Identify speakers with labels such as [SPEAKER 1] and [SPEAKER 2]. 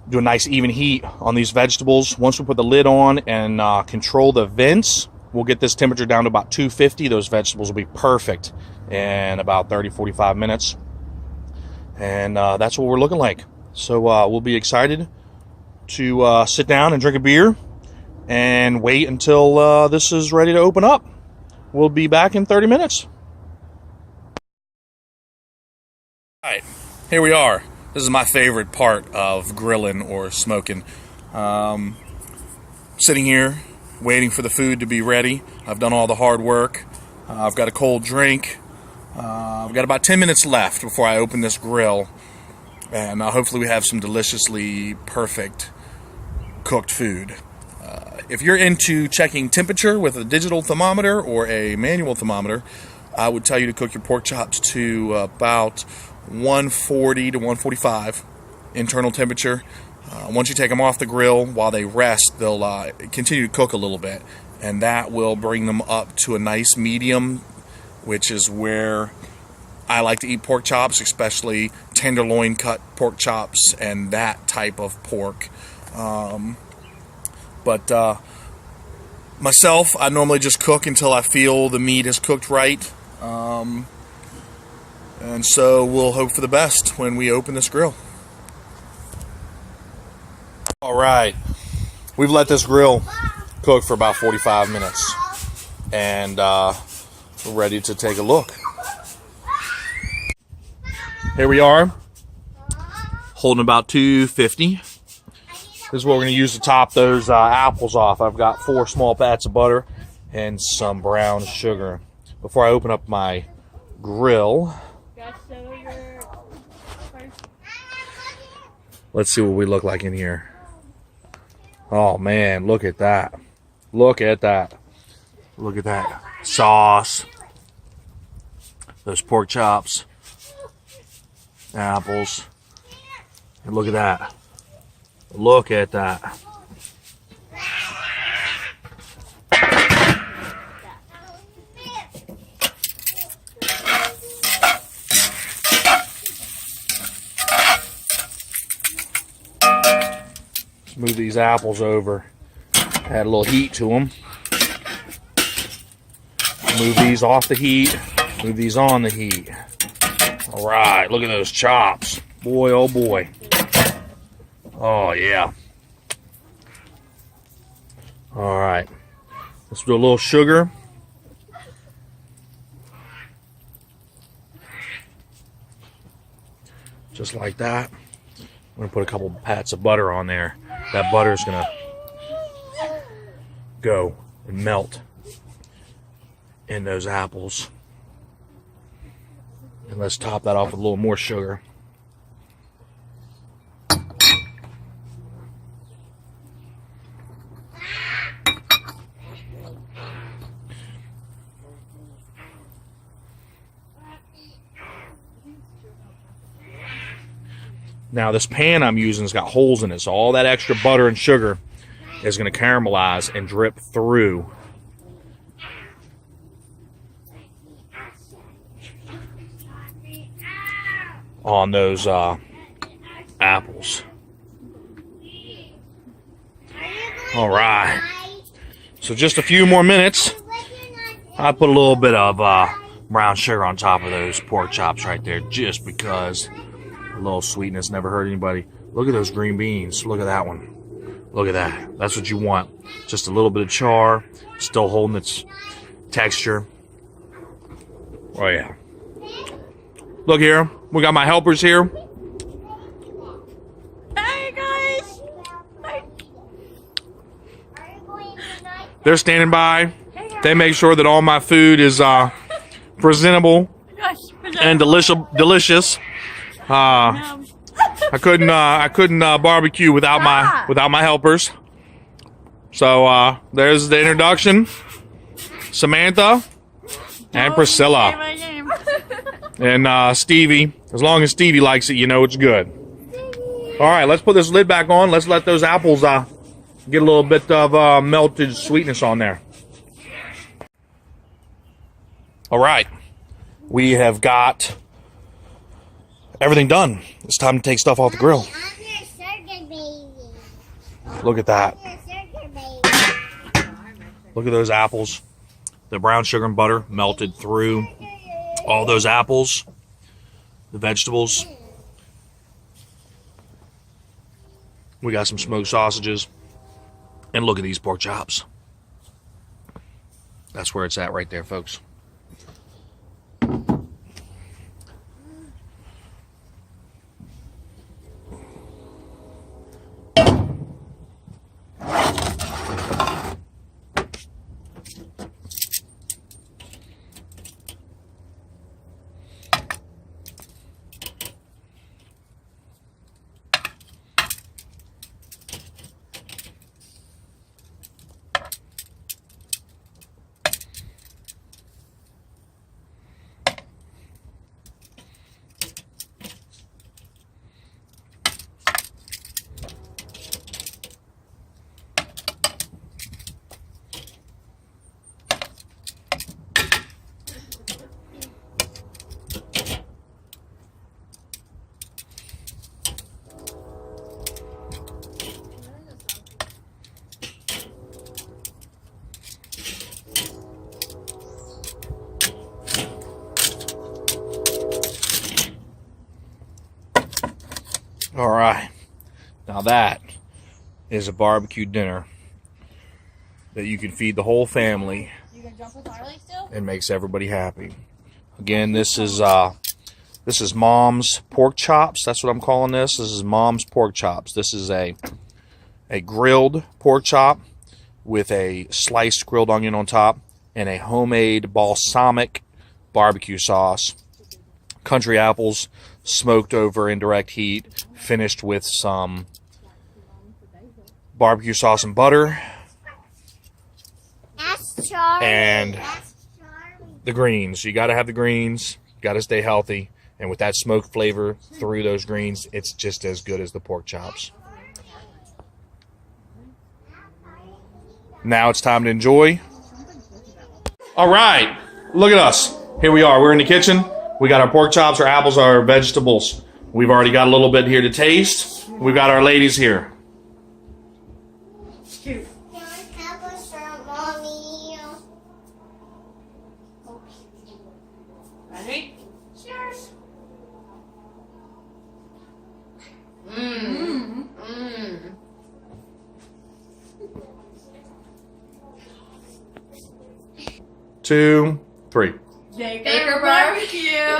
[SPEAKER 1] do a nice even heat on these vegetables. Once we put the lid on and control the vents, we'll get this temperature down to about 250. Those vegetables will be perfect in about 30-45 minutes. And that's what we're looking like. So we'll be excited to sit down and drink a beer and wait until this is ready to open up. We'll be back in 30 minutes. All right, here we are. This is my favorite part of grilling or smoking. Sitting here, waiting for the food to be ready. I've done all the hard work. I've got a cold drink. I've got about 10 minutes left before I open this grill. And hopefully we have some deliciously perfect cooked food. If you're into checking temperature with a digital thermometer or a manual thermometer, I would tell you to cook your pork chops to about 140 to 145 internal temperature. Once you take them off the grill, while they rest, they'll continue to cook a little bit, and that will bring them up to a nice medium, which is where I like to eat pork chops, especially tenderloin cut pork chops and that type of pork. But myself, I normally just cook until I feel the meat is cooked right. And so we'll hope for the best when we open this grill. All right, we've let this grill cook for about 45 minutes, and we're ready to take a look. Here we are, holding about 250. This is what we're going to use to top those apples off. I've got 4 small pats of butter and some brown sugar. Before I open up my grill, let's see what we look like in here. Oh man, look at that. Look at that. Look at that sauce. Those pork chops. Apples. And look at that. Look at that. Move these apples over, add a little heat to them. Move these off the heat, move these on the heat. All right, look at those chops. Boy, oh boy. Oh yeah. All right, let's do a little sugar. Just like that. I'm gonna put a couple pats of butter on there. That butter is gonna go and melt in those apples. And let's top that off with a little more sugar. Now this pan I'm using has got holes in it, so all that extra butter and sugar is going to caramelize and drip through. On those apples. All right. So just a few more minutes. I put a little bit of brown sugar on top of those pork chops right there, just because. A little sweetness never hurt anybody. Look at those green beans. Look at that one. Look at that. That's what you want. Just a little bit of char, still holding its texture. Oh yeah. Look here. We got my helpers here.
[SPEAKER 2] Hey guys.
[SPEAKER 1] They're standing by. They make sure that all my food is presentable and delicious. I couldn't barbecue without my helpers. So there's the introduction. Samantha and Priscilla and Stevie. As long as Stevie likes it, you know it's good. All right, let's put this lid back on. Let's let those apples get a little bit of melted sweetness on there. All right, we have got everything done. It's time to take stuff off the grill. Look at that. Look at those apples. The brown sugar and butter melted through all those apples, the vegetables. We got some smoked sausages. And look at these pork chops. That's where it's at right there, folks. All right, now that is a barbecue dinner that you can feed the whole family and makes everybody happy. Again, this is Mom's pork chops. That's what I'm calling this. This is Mom's pork chops. This is a grilled pork chop with a sliced grilled onion on top and a homemade balsamic barbecue sauce. Country apples smoked over indirect heat, finished with some barbecue sauce and butter, and the greens. You got to have the greens. Got to stay healthy, and with that smoked flavor through those greens, it's just as good as the pork chops. Now it's time to enjoy. All right, look at us. Here we are. We're in the kitchen. We got our pork chops, our apples, our vegetables. We've already got a little bit here to taste. We've got our ladies here.
[SPEAKER 2] Cute. Ready? Cheers. Mmm. Mmm.
[SPEAKER 1] 2, 3.
[SPEAKER 2] Baker barbecue.